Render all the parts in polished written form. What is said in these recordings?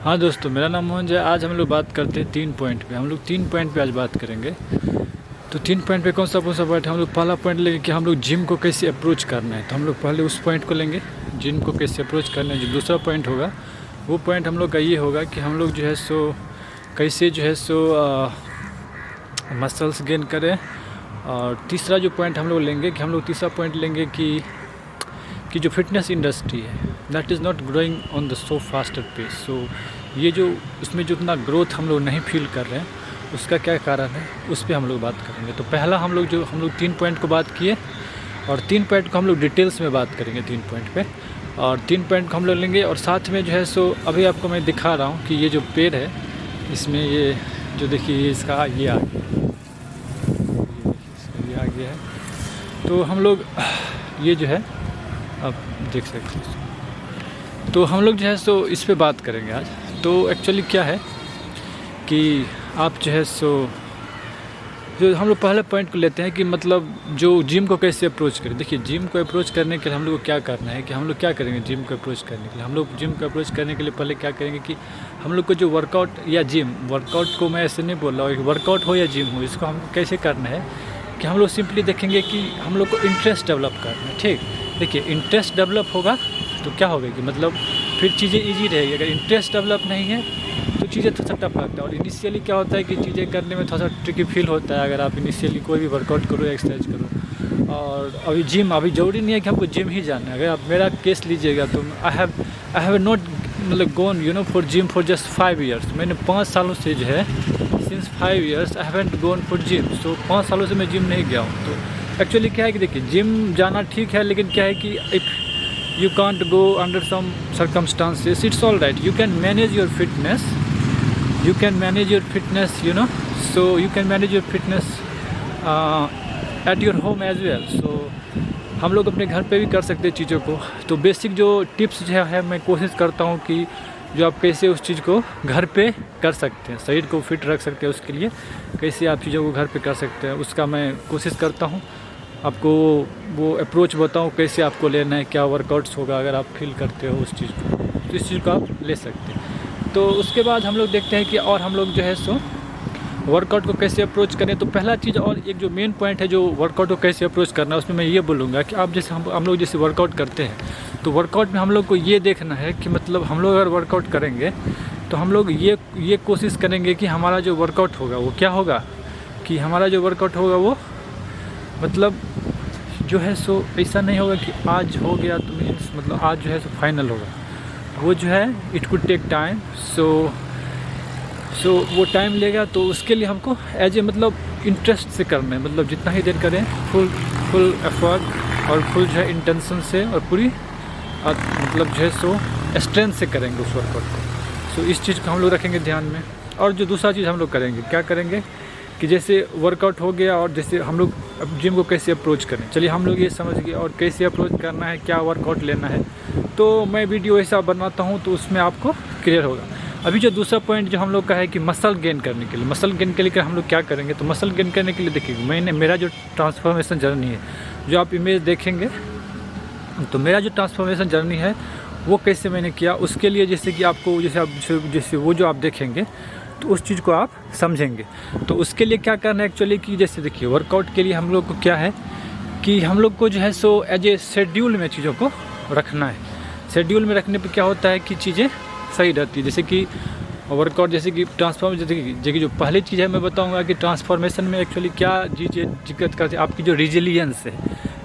हाँ दोस्तों, मेरा नाम मोहन है। आज हम लोग बात करते हैं 3 पॉइंट पे। हम लोग 3 पॉइंट पे आज बात करेंगे। तो 3 पॉइंट पे कौन सा पॉइंट है? हम लोग पहला पॉइंट लेंगे कि हम लोग जिम को कैसे अप्रोच करना है। तो हम लोग पहले उस पॉइंट को लेंगे, जिम को कैसे अप्रोच करना है। जो दूसरा पॉइंट होगा वो पॉइंट हम लोग का ये होगा कि हम लोग जो है सो कैसे जो है सो मसल्स गेन करें। और तीसरा जो पॉइंट हम लोग लेंगे कि हम लोग तीसरा पॉइंट लेंगे कि जो फिटनेस इंडस्ट्री है that is not growing on the so faster pace. So ये जो उसमें जितना ग्रोथ हम लोग नहीं फील कर रहे हैं उसका क्या कारण है, उस पर हम लोग बात करेंगे। तो पहला हम लोग 3 पॉइंट को बात किए और 3 पॉइंट को हम लोग डिटेल्स में बात करेंगे 3 पॉइंट पे। और 3 पॉइंट को हम लोग लेंगे और साथ में जो है सो अभी आपको मैं दिखा रहा हूँ कि ये जो पेड़ है इसमें ये जो देखिए ये इसका ये आ गया है। तो हम लोग ये जो है आप देख सकते हैं। तो हम लोग जो है सो इस पे बात करेंगे आज। तो एक्चुअली क्या है कि आप जो है सो जो हम लोग पहले पॉइंट को लेते हैं कि मतलब जो जिम को कैसे अप्रोच करें। देखिए, जिम को अप्रोच करने के लिए हम लोग को क्या करना है कि हम लोग क्या करेंगे जिम को अप्रोच करने के लिए। हम लोग जिम को अप्रोच करने के लिए पहले क्या करेंगे कि हम लोग को जो वर्कआउट या जिम, वर्कआउट को मैं ऐसे नहीं बोल रहा हूँ, वर्कआउट हो या जिम हो, इसको हमको कैसे करना है कि हम लोग सिंपली देखेंगे कि हम लोग को इंटरेस्ट डेवलप करना है। ठीक, देखिए इंटरेस्ट डेवलप होगा तो क्या होगा कि मतलब फिर चीज़ें इजी रहेगी। अगर इंटरेस्ट डेवलप नहीं है तो चीज़ें थोड़ा सा टफ लगता है। और इनिशियली क्या होता है कि चीज़ें करने में थोड़ा सा ट्रिकी फील होता है। अगर आप इनिशियली कोई भी वर्कआउट करो, एक्सरसाइज करो। और अभी ज़रूरी नहीं है कि हमको जिम ही जाना है। अगर आप मेरा केस लीजिएगा तो आई हैव नॉट मतलब gone for gym for just 5 years. मैंने 5 सालों से जो है since 5 years I haven't gone for gym. So 5 सालों से मैं जिम नहीं गया हूँ। तो एक्चुअली क्या है कि देखिए जिम जाना ठीक है, लेकिन क्या है कि if you can't go under some circumstances, it's all right, you can manage your fitness, so you can manage your fitness at your home as well. So हम लोग अपने घर पे भी कर सकते हैं चीज़ों को। तो बेसिक जो टिप्स जो है मैं कोशिश करता हूँ कि जो आप कैसे उस चीज़ को घर पे कर सकते हैं, शरीर को फिट रख सकते हैं, उसके लिए कैसे आप चीज़ों को घर पे कर सकते हैं उसका मैं कोशिश करता हूँ। आपको वो अप्रोच बताऊँ कैसे आपको लेना है, क्या वर्कआउट्स होगा अगर आप फील करते हो उस चीज़ को, तो इस चीज़ को आप ले सकते हैं। तो उसके बाद हम लोग देखते हैं कि और हम लोग जो है सो वर्कआउट को कैसे अप्रोच करें। तो पहला चीज़ और एक जो मेन पॉइंट है जो वर्कआउट को कैसे अप्रोच करना है, उसमें मैं ये बोलूँगा कि आप जैसे हम लोग जैसे वर्कआउट करते हैं तो वर्कआउट में हम लोग को ये देखना है कि मतलब हम लोग अगर वर्कआउट करेंगे तो हम लोग ये कोशिश करेंगे कि हमारा जो वर्कआउट होगा वो क्या होगा कि हमारा जो वर्कआउट होगा वो मतलब जो है सो ऐसा नहीं होगा कि आज हो गया तो मीन्स मतलब आज जो है सो फाइनल होगा। वो जो है इट कुड टेक टाइम। सो वो टाइम लेगा। तो उसके लिए हमको एज ए मतलब इंटरेस्ट से करना है, मतलब जितना ही देर करें फुल एफर्ट और फुल जो है इंटेंशन से और पूरी मतलब जो है सो स्ट्रेंथ से करेंगे उस वर्कआउट को। सो इस चीज़ को हम लोग रखेंगे ध्यान में। और जो दूसरा चीज़ हम लोग करेंगे, क्या करेंगे कि जैसे वर्कआउट हो गया और जैसे हम लोग अब जिम को कैसे अप्रोच करें, चलिए हम लोग ये समझ गए और कैसे अप्रोच करना है, क्या वर्कआउट लेना है। तो मैं वीडियो ऐसा बनाता हूँ तो उसमें आपको क्लियर होगा। अभी जो दूसरा पॉइंट जो हम लोग का है कि मसल गेन करने के लिए हम लोग क्या करेंगे। तो मसल गेन करने के लिए देखिए मेरा जो ट्रांसफॉर्मेशन जर्नी है, जो आप इमेज देखेंगे, तो मेरा जो ट्रांसफॉर्मेशन जर्नी है वो कैसे मैंने किया, उसके लिए जैसे कि आपको जैसे वो जो आप देखेंगे तो उस चीज़ को आप समझेंगे। तो उसके लिए क्या करना है एक्चुअली कि जैसे देखिए वर्कआउट के लिए हम लोग को क्या है कि हम लोग को जो है सो एज ए शेड्यूल में चीज़ों को रखना है। शेड्यूल में रखने पे क्या होता है कि चीज़ें सही रहती है। जैसे कि वर्कआउट जैसे कि जैसे कि जो पहली चीज़ है मैं बताऊंगा कि ट्रांसफॉर्मेशन में एक्चुअली क्या चीज़ें दिक्कत करती है, आपकी जो रिजिलियंस है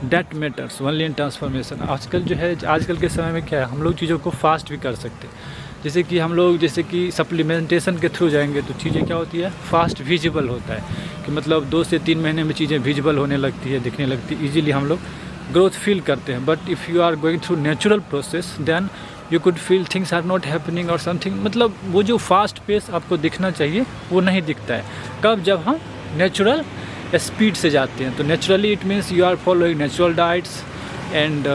that matters only in transformation. आजकल के समय में क्या है, हम लोग चीज़ों को फास्ट भी कर सकते हैं। जैसे कि हम लोग सप्लीमेंटेशन के थ्रू जाएंगे तो चीज़ें क्या होती है, फास्ट विजिबल होता है कि मतलब 2 से 3 महीने में चीज़ें विजिबल होने लगती है, दिखने लगती है, ईजिली हम लोग ग्रोथ फील करते हैं। But if you are going through natural process then you could feel things are not happening और समथिंग, मतलब वो जो फास्ट पेस आपको दिखना चाहिए वो नहीं दिखता है। कब? जब हम नेचुरल स्पीड से जाते हैं। तो naturally it means you are following natural diets and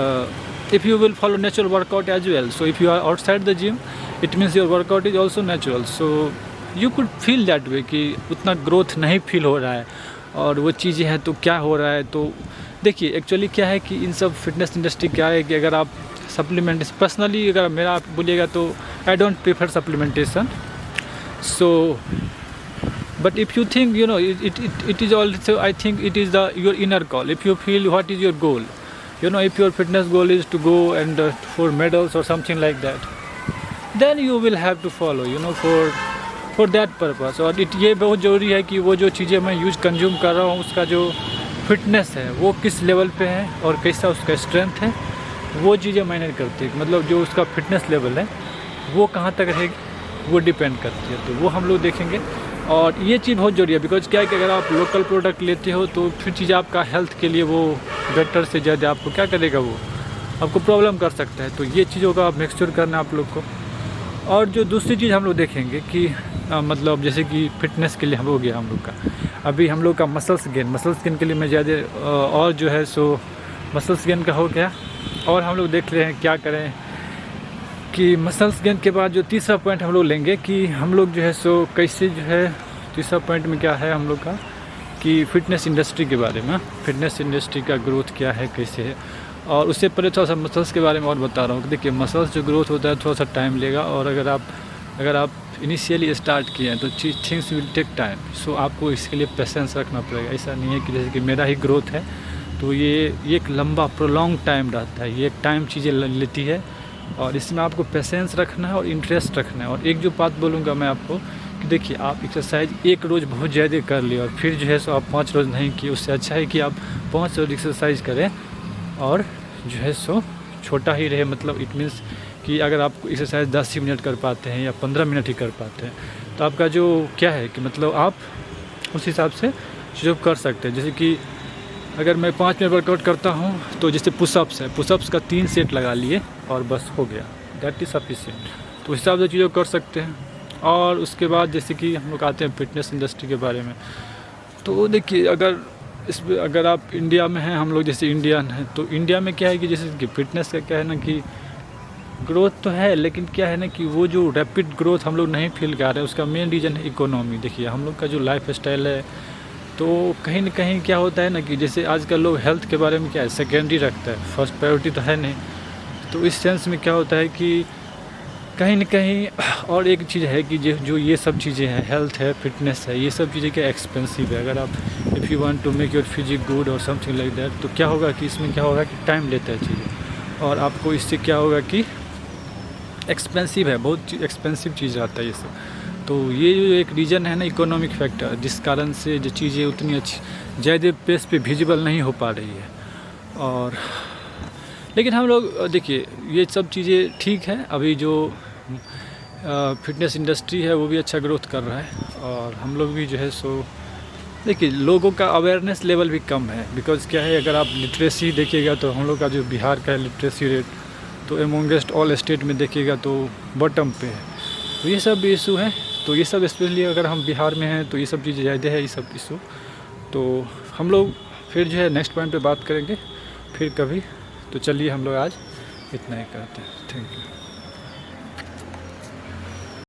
if you will follow natural workout as well. So if you are outside the gym, it means your workout is also natural. So you could feel that way कि उतना growth नहीं feel हो रहा है और वो चीज़ें हैं तो क्या हो रहा है। तो देखिए एक्चुअली क्या है कि इन सब फिटनेस इंडस्ट्री क्या है कि अगर आप सप्लीमेंट पर्सनली अगर मेरा आप बोलिएगा तो I don't prefer supplementation. So, but if you think, it is also, I think it is your inner call. If you feel what is your goal, if your fitness goal is to go and for medals or something like that, then you will have to follow, for that purpose. और ये बहुत ज़रूरी है कि वो जो चीज़ें मैं कंज्यूम कर रहा हूँ उसका जो फिटनेस है वो किस लेवल पे है और कैसा उसका स्ट्रेंथ है, वो चीज़ें मैंने करती है। मतलब जो उसका फिटनेस लेवल है वो कहाँ तक रहेगी वो डिपेंड करती है, तो वो हम लोग देखेंगे। और ये चीज़ बहुत ज़रूरी है, बिकॉज क्या है कि अगर आप लोकल प्रोडक्ट लेते हो तो फिर चीज़ आपका हेल्थ के लिए वो बेटर से ज़्यादा आपको क्या करेगा, वो आपको प्रॉब्लम कर सकता है। तो ये चीज़ों का आप मेक श्योर करना आप लोग को। और जो दूसरी चीज़ हम लोग देखेंगे कि मतलब जैसे कि फ़िटनेस के लिए हो गया हम लोग का, अभी हम लोग का मसल्स गेन के लिए मैं ज़्यादा और जो है सो मसल्स गेन का हो गया। और हम लोग देख रहे हैं क्या करें कि मसल्स गेन के बाद जो तीसरा पॉइंट हम लोग लेंगे कि हम लोग जो है सो कैसे जो है, तीसरा पॉइंट में क्या है हम लोग का कि फ़िटनेस इंडस्ट्री के बारे में, फ़िटनेस इंडस्ट्री का ग्रोथ क्या है, कैसे है। और उससे पहले थोड़ा सा मसल्स के बारे में और बता रहा हूँ कि देखिए मसल्स जो ग्रोथ होता है थोड़ा सा टाइम लेगा, और अगर आप इनिशियली स्टार्ट किए हैं तो थिंग्स विल टेक टाइम। सो आपको इसके लिए पेशेंस रखना पड़ेगा। ऐसा नहीं है कि जैसे कि मेरा ही ग्रोथ है तो ये एक लंबा प्रोलॉन्ग टाइम रहता है, ये एक टाइम चीज़ें लेती है, और इसमें आपको पेशेंस रखना है और इंटरेस्ट रखना है। और एक जो बात बोलूँगा मैं आपको कि देखिए आप एक्सरसाइज एक रोज़ बहुत ज़्यादा कर लिए और फिर जो है सो आप 5 रोज़ नहीं किए, उससे अच्छा है कि आप 5 रोज़ एक्सरसाइज करें और जो है सो छोटा ही रहे। मतलब इट मीन्स कि अगर आप एक्सरसाइज 10 ही मिनट कर पाते हैं या 15 मिनट ही कर पाते हैं तो आपका जो क्या है कि मतलब आप उस हिसाब से चीज़ों कर सकते हैं। जैसे कि अगर मैं 5 मिनट वर्कआउट करता हूँ तो जैसे पुशअप्स है, पुशअप्स का 3 सेट लगा लिए और बस हो गया, दैट इज़ सफिशिएंट। तो उस हिसाब से चीज़ों कर सकते हैं। और उसके बाद जैसे कि हम लोग आते हैं फिटनेस इंडस्ट्री के बारे में, तो देखिए अगर आप इंडिया में हैं, हम लोग जैसे इंडियन हैं, तो इंडिया में क्या है कि जैसे कि फिटनेस का क्या है ना कि ग्रोथ तो है, लेकिन क्या है ना कि वो जो रैपिड ग्रोथ हम लोग नहीं फील कर रहे हैं, उसका मेन रीज़न है इकोनॉमी। देखिए हम लोग का जो लाइफ स्टाइल है तो कहीं ना कहीं क्या होता है ना कि जैसे आजकल लोग हेल्थ के बारे में क्या है सेकेंडरी रखता है, फर्स्ट प्रायोरिटी तो है नहीं। तो इस सेंस में क्या होता है कि कहीं ना कहीं और एक चीज़ है कि जो ये सब चीज़ें हैं, हेल्थ है, फिटनेस है, ये सब चीज़ें क्या एक्सपेंसिव है। अगर आप if you want to make your physique good और समथिंग लाइक दैट, तो क्या होगा कि इसमें क्या होगा कि टाइम लेता है चीज़ें, और आपको इससे क्या होगा कि एक्सपेंसिव है, बहुत एक्सपेंसिव चीज़ आता है ये सब। तो ये जो एक रीज़न है ना इकोनॉमिक फैक्टर, जिस कारण से जो चीज़ें उतनी अच्छी ज़्यादा पेस पे विजिबल नहीं हो पा रही है। और लेकिन हम लोग देखिए ये सब चीज़ें ठीक है, अभी जो फिटनेस इंडस्ट्री है वो भी अच्छा ग्रोथ कर रहा है, और हम लोग भी जो है सो देखिए लोगों का अवेयरनेस लेवल भी कम है। बिकॉज़ क्या है, अगर आप लिटरेसी देखिएगा तो हम लोग का जो बिहार का लिटरेसी रेट तो एमोंगेस्ट ऑल स्टेट में देखिएगा तो बॉटम पे है। तो ये सब इशू है, तो ये सब स्पेशली अगर हम बिहार में हैं तो ये सब चीज़ें ज़्यादा है, ये सब इशू। तो हम लोग फिर जो है नेक्स्ट पॉइंट पे बात करेंगे फिर कभी। तो चलिए हम लोग आज इतना ही करते हैं। Thank you.